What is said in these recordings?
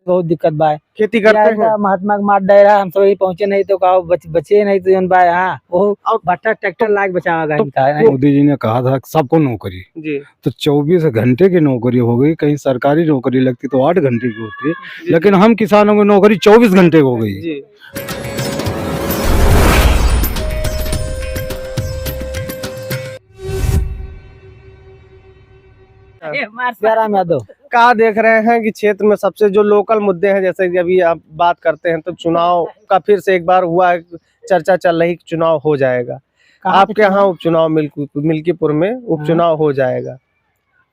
बहुत दिक्कत बा है। खेती करते हैं। महात्मा मार डायरा हम सब यही पहुंचे नहीं तो कहा बचे नहीं तो जौन बा हाँ वो भट्टा ट्रैक्टर लाके बचावा तो मोदी जी ने कहा था सबको नौकरी जी। तो 24 घंटे की नौकरी हो गई। कहीं सरकारी नौकरी लगती तो 8 घंटे की होती है, लेकिन हम किसानों की नौकरी 24 घंटे हो गई जी। सियाराम यादव क्या देख रहे हैं कि क्षेत्र में सबसे जो लोकल मुद्दे हैं, जैसे कि अभी आप बात करते हैं तो चुनाव का फिर से एक बार हुआ है, चर्चा चल रही चुनाव हो जाएगा। आपके यहाँ उपचुनाव मिल्कीपुर में उपचुनाव हो जाएगा।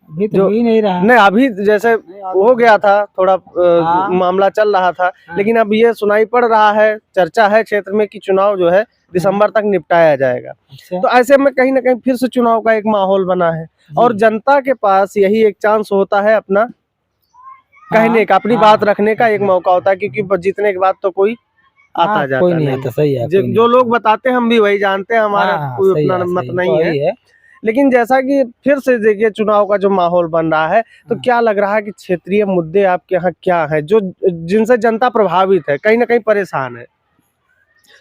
अभी तो ही नहीं रहा। नहीं, अभी जैसे हो गया था थोड़ा मामला चल रहा था, लेकिन अब ये सुनाई पड़ रहा है, चर्चा है क्षेत्र में कि चुनाव जो है दिसंबर तक निपटाया जाएगा। तो ऐसे में कहीं ना कहीं फिर से चुनाव का एक माहौल बना है और जनता के पास यही एक चांस होता है अपना कहने का, अपनी बात रखने का एक मौका होता है, क्योंकि जीतने के बाद तो कोई आता जाता कोई नहीं आता। सही है, जो लोग बताते हैं हम भी वही जानते हैं, हमारा कोई उतना मत नहीं है। लेकिन जैसा कि फिर से देखिए चुनाव का जो माहौल बन रहा है, तो क्या लग रहा है कि क्षेत्रीय मुद्दे आपके यहाँ क्या है जो जिनसे जनता प्रभावित है, कहीं ना कहीं परेशान है?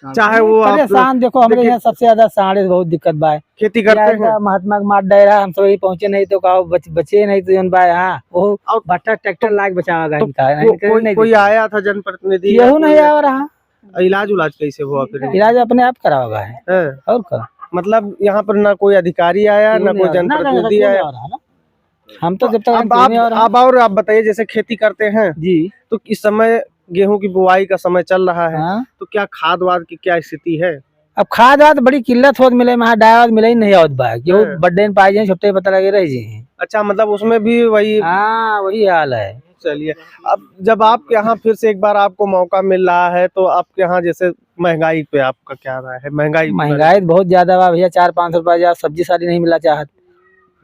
चाहे वो परेशान देखो हमारे यहाँ सबसे ज्यादा साढ़े बहुत दिक्कत बा है। खेती करते हैं। महात्मा मार डायरा हम सब यही पहुंचे नहीं तो कहा बचे नहीं तो जौन बा हाँ वो भट्टा ट्रैक्टर लाके बचावा कोई आया था जनप्रतिनिधि? यहू नहीं आ रहा। इलाज उलाज कैसे हुआ? फिर इलाज अपने आप करावा है और क्या, मतलब यहाँ पर ना कोई अधिकारी आया ना कोई जनप्रतिनिधि आया। हम तो जब तक आप बताइए, जैसे खेती करते हैं जी, तो इस समय गेहूं की बुआई का समय चल रहा है, तो क्या खाद वाद की क्या स्थिति है? अब खाद वाद बड़ी किल्लत होत मिले, डाय मिले ही नहीं आवत बा, गेहूं बड्डे में पाए छुट्टे पता लगे रह जी। अच्छा, मतलब उसमें भी वही वही हाल है। चलिए, अब जब आपके यहाँ फिर से एक बार आपको मौका मिल रहा है, तो आपके यहाँ जैसे महंगाई पे आपका क्या राय है? महंगाई बहुत ज्यादा बा भैया, 400-500 रुपया सब्जी सारी नहीं मिला चाहत।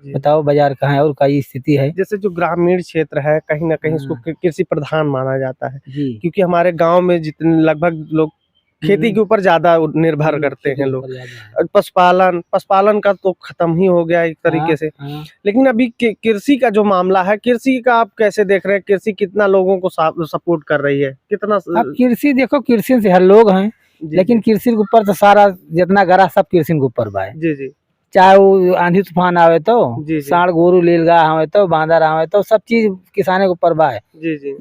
बताओ बाजार कहाँ है और क्या स्थिति है? जैसे जो ग्रामीण क्षेत्र है, कहीं ना कहीं इसको कृषि प्रधान माना जाता है, क्योंकि हमारे गांव में जितने लगभग लोग खेती के ऊपर ज्यादा निर्भर करते हैं लोग। पशुपालन का तो खत्म ही हो गया एक तरीके से। लेकिन अभी कृषि का जो मामला है, कृषि का आप कैसे देख रहे हैं? कृषि कितना लोगों को सपोर्ट कर रही है? कितना कृषि देखो, कृषि से हर लोग हैं, लेकिन कृषि के ऊपर तो सारा जितना गरा सब कृषि के ऊपर बा है। जी। चाहे वो आंधी तूफान आवे तो साढ़ गोरू लीलगा आवे तो बांदर आवे तो सब चीज किसाने के ऊपर बा है।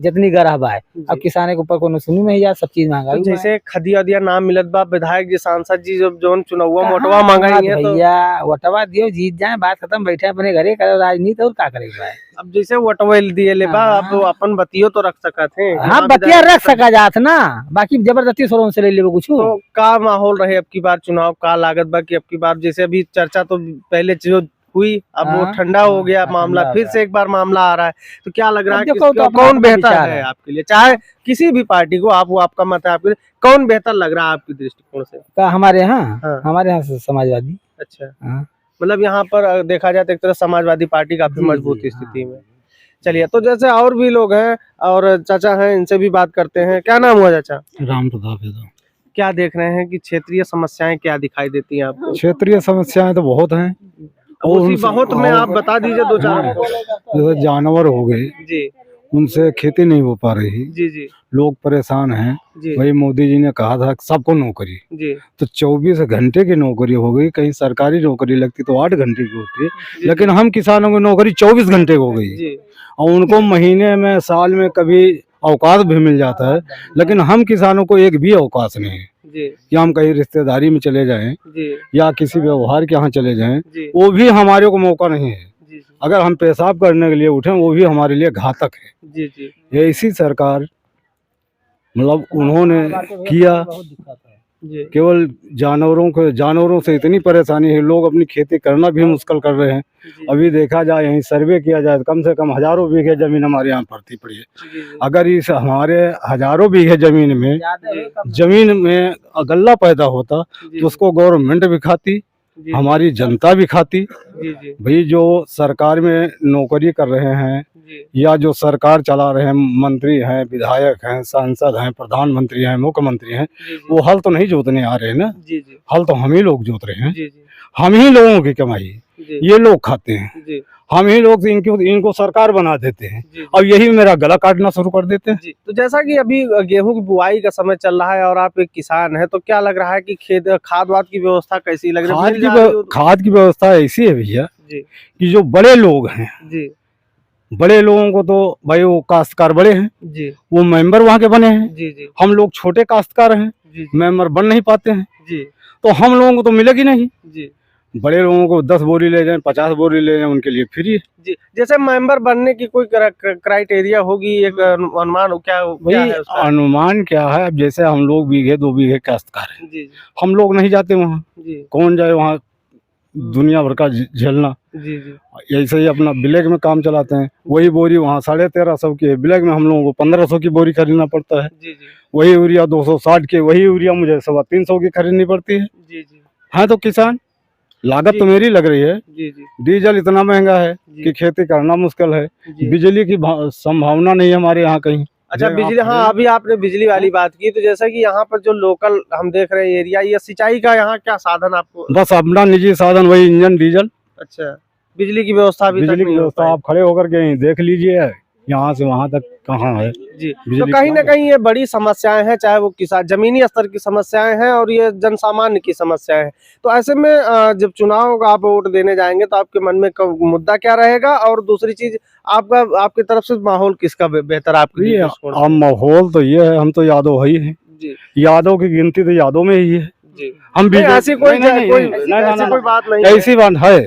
जितनी गरह बा है, अब किसाने के ऊपर कोनो सुनी नहीं जा, सब चीज महंगा। तो जैसे खदिया दिया नाम मिलत बा, विधायक जी सांसद जी जो चुनाव मोटवा मंगाई है, भैया वटवा दियो जीत जाए, बात खत्म, बैठे अपने घरे करे राजनीति और क्या करेगा। अब जैसे वटवा दिए ले बा, अब अपन बतियो तो रख सका थे। हाँ, बतिया रख सका जात ना, बाकी जबरदस्ती सोरों से ले ले कुछ। तो का माहौल रहे अब की बार चुनाव का? लागत बा कि अब की बार जैसे अभी चर्चा तो पहले जो हुई, अब वो ठंडा हो गया मामला, फिर से एक बार मामला आ रहा है, तो क्या लग रहा है कि कौन बेहतर है आपके लिए? चाहे किसी भी पार्टी को, वो आपका मत है, आपके लिए कौन बेहतर लग रहा है आपकी दृष्टिकोण से? हमारे यहाँ समाजवादी। अच्छा, मतलब यहाँ पर देखा जाए तो एक तरह समाजवादी पार्टी काफी मजबूत स्थिति में। चलिए, तो जैसे और भी लोग हैं और चाचा हैं, इनसे भी बात करते हैं। क्या नाम हुआ चाचा? राम प्रताप यादव। क्या देख रहे हैं कि क्षेत्रीय समस्याएं क्या दिखाई देती हैं आपको? क्षेत्रीय समस्याएं तो बहुत हैं, उसी बहुत में आप बता दीजिए दो चार। जैसे जानवर हो गए जी, उनसे खेती नहीं हो पा रही जी, लोग परेशान हैं। वही मोदी जी ने कहा था सबको नौकरी जी, तो 24 घंटे की नौकरी हो गई। कहीं सरकारी नौकरी लगती तो 8 घंटे की होती, लेकिन हम किसानों की नौकरी 24 घंटे हो गई और उनको महीने में साल में कभी अवकाश भी मिल जाता है, लेकिन हम किसानों को एक भी अवकाश नहीं है कि हम कहीं रिश्तेदारी में चले जाएं या किसी व्यवहार के यहाँ चले जाएं, वो भी हमारे को मौका नहीं है। अगर हम पेशाब करने के लिए उठें, वो भी हमारे लिए घातक है। ये इसी सरकार मतलब उन्होंने किया, केवल जानवरों से इतनी परेशानी है, लोग अपनी खेती करना भी मुश्किल कर रहे हैं। अभी देखा जाए, यहीं सर्वे किया जाए, कम से कम हजारों बीघे जमीन हमारे यहाँ पड़ती पड़ी है। अगर इस हमारे हजारों बीघे जमीन में गल्ला पैदा होता तो उसको गवर्नमेंट भी खाती, हमारी जनता भी खाती। भाई जो सरकार में नौकरी कर रहे हैं या जो सरकार चला रहे हैं, मंत्री हैं, विधायक हैं, सांसद हैं, प्रधानमंत्री हैं, मुख्यमंत्री हैं, वो हल तो नहीं जोतने आ रहे हैं ना। हल तो हम ही लोग जोत रहे हैं, हम ही लोगों की कमाई ये लोग खाते हैं। हम ही लोग इनको सरकार बना देते हैं जी, और यही मेरा गला काटना शुरू कर देते हैं। जी। तो जैसा कि अभी गेहूं की बुआई का समय चल रहा है और आप एक किसान हैं, तो क्या लग रहा है कि खाद वाद की व्यवस्था कैसी लग रही है? खाद की व्यवस्था ऐसी है भैया जी कि जो बड़े लोग हैं, जी बड़े लोगों को तो भाई वो काश्तकार बड़े हैं, जी वो मेंबर वहाँ के बने हैं। जी जी हम लोग छोटे काश्तकार हैं, जी मेंबर बन नहीं पाते हैं, जी तो हम लोगों को तो मिलेगी नहीं। जी बड़े लोगों को 10 बोरी ले जाएं, 50 बोरी ले जाएं, उनके लिए फ्री है। जी। जैसे मेंबर बनने की कोई क्राइटेरिया होगी, एक अनुमान हो क्या भाई है उसका? अनुमान क्या है, अब जैसे हम लोग बीघे 2 बीघे काश्तकार हैं, जी हम लोग नहीं जाते वहाँ, जी कौन जाए वहाँ दुनिया भर का झेलना। जी जी ऐसे ही अपना ब्लैक में काम चलाते हैं। वही बोरी वहाँ 1350 की है, ब्लैक में हम लोगों को 1500 की बोरी खरीदना पड़ता है। जी जी वही यूरिया 260 की, वही यूरिया मुझे 325 की खरीदनी पड़ती है। जी जी हाँ तो किसान, लागत जी। तो मेरी लग रही है। जी जी डीजल इतना महंगा है जी। कि खेती करना मुश्किल है। जी। बिजली की संभावना नहीं है हमारे यहाँ कहीं। अच्छा, बिजली, हाँ अभी आपने बिजली वाली बात की, तो जैसा कि यहाँ पर जो लोकल हम देख रहे हैं एरिया, ये सिंचाई का यहाँ क्या साधन आपको? बस अपना निजी साधन, वही इंजन डीजल। अच्छा, बिजली की व्यवस्था अभी तक बिजली की नहीं हो व्यवस्था पाई। आप खड़े होकर के यहीं देख लीजिए, यहाँ से वहाँ तक कहाँ है जी। तो बिजली कहीं ना कहाँ है? कहीं ये बड़ी समस्याएं हैं, चाहे वो किसान जमीनी स्तर की समस्याएं हैं और ये जन सामान्य की समस्याएं हैं। तो ऐसे में जब चुनाव का आप वोट देने जाएंगे तो आपके मन में मुद्दा क्या रहेगा, और दूसरी चीज आपकी तरफ से माहौल किसका बेहतर आपके लिए? अब माहौल तो ये है, हम तो यादव ही हैं। जी यादव की गिनती तो यादव में ही है। जी। हम भी ऐसी कोई बात नहीं है। ऐसी बात है,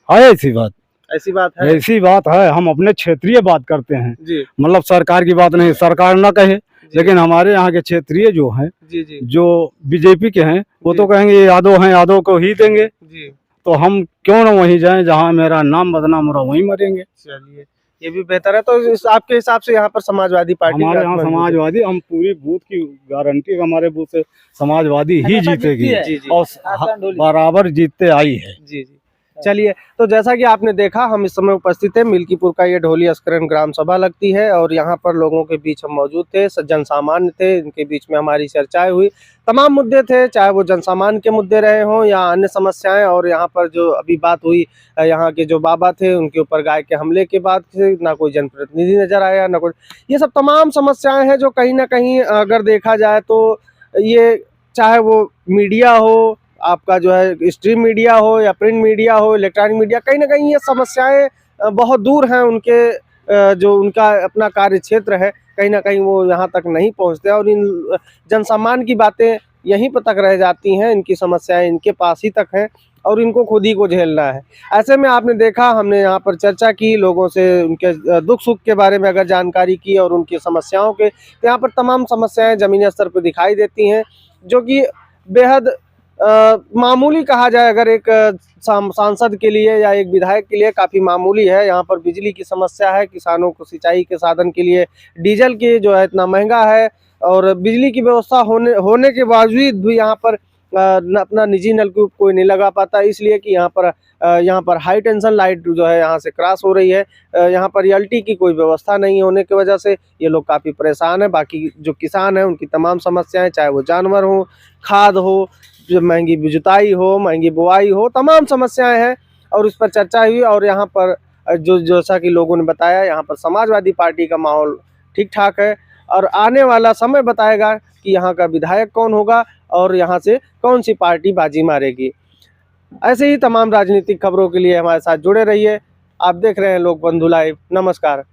ऐसी बात ऐसी बात है। ऐसी बात है। हम अपने क्षेत्रीय बात करते हैं, जी मतलब सरकार की बात नहीं, सरकार ना कहे, लेकिन हमारे यहाँ के क्षेत्रीय जो हैं, जी जी जो बीजेपी के हैं, वो जी। तो कहेंगे ये यादव हैं, यादव को ही देंगे। जी। तो हम क्यों ना वहीं जाएं जहाँ मेरा नाम बदनाम हो रहा, वहीं मरेंगे। चलिए, ये भी बेहतर है। तो आपके हिसाब से यहाँ पर समाजवादी पार्टी हमारे का यहाँ समाजवादी, हम पूरी बूथ की गारंटी, हमारे बूथ से समाजवादी ही जीतेगी जी जी और बराबर जीतते आई है। जी जी। चलिए, तो जैसा कि आपने देखा, हम इस समय उपस्थित है मिल्कीपुर का ये ढोली अस्करन ग्राम सभा लगती है और यहाँ पर लोगों के बीच हम मौजूद थे, जन सामान्य थे, इनके बीच में हमारी चर्चाएं हुई। तमाम मुद्दे थे, चाहे वो जन सामान्य के मुद्दे रहे हों या अन्य समस्याएं। और यहाँ पर जो अभी बात हुई, यहाँ के जो बाबा थे उनके ऊपर गाय के हमले के बाद से ना कोई जनप्रतिनिधि नजर आया, ना कोई, ये सब तमाम समस्याएं हैं जो कहीं ना कहीं अगर देखा जाए तो ये, चाहे वो मीडिया हो, आपका जो है स्ट्रीम मीडिया हो या प्रिंट मीडिया हो, इलेक्ट्रॉनिक मीडिया, कहीं ना कहीं ये समस्याएं बहुत दूर हैं उनके, जो उनका अपना कार्य क्षेत्र है, कहीं ना कहीं वो यहाँ तक नहीं पहुँचते और इन जन सामान्य की बातें यहीं पर तक रह जाती हैं, इनकी समस्याएं इनके पास ही तक हैं और इनको खुद ही को झेलना है। ऐसे में आपने देखा, हमने यहाँ पर चर्चा की, लोगों से उनके दुख सुख के बारे में अगर जानकारी की और उनकी समस्याओं के, तो यहाँ पर तमाम समस्याएं ज़मीनी स्तर पर दिखाई देती हैं, जो कि बेहद मामूली कहा जाए अगर एक सांसद के लिए या एक विधायक के लिए काफ़ी मामूली है। यहाँ पर बिजली की समस्या है, किसानों को सिंचाई के साधन के लिए डीजल की जो है इतना महंगा है और बिजली की व्यवस्था होने के बावजूद भी यहाँ पर अपना निजी नलकूप कोई नहीं लगा पाता, इसलिए कि यहाँ पर हाई टेंशन लाइट जो है यहाँ से क्रॉस हो रही है। यहाँ पर रियल्टी की कोई व्यवस्था नहीं होने की वजह से ये लोग काफ़ी परेशान हैं। बाकी जो किसान हैं उनकी तमाम समस्याएं, चाहे वो जानवर हो, खाद हो, जो महंगी जुताई हो, महंगी बुआई हो, तमाम समस्याएं हैं और इस पर चर्चा हुई। और यहाँ पर जो जैसा कि लोगों ने बताया, यहाँ पर समाजवादी पार्टी का माहौल ठीक ठाक है और आने वाला समय बताएगा कि यहाँ का विधायक कौन होगा और यहाँ से कौन सी पार्टी बाजी मारेगी। ऐसे ही तमाम राजनीतिक खबरों के लिए हमारे साथ जुड़े रहिए। आप देख रहे हैं लोकबंधु लाइव। नमस्कार।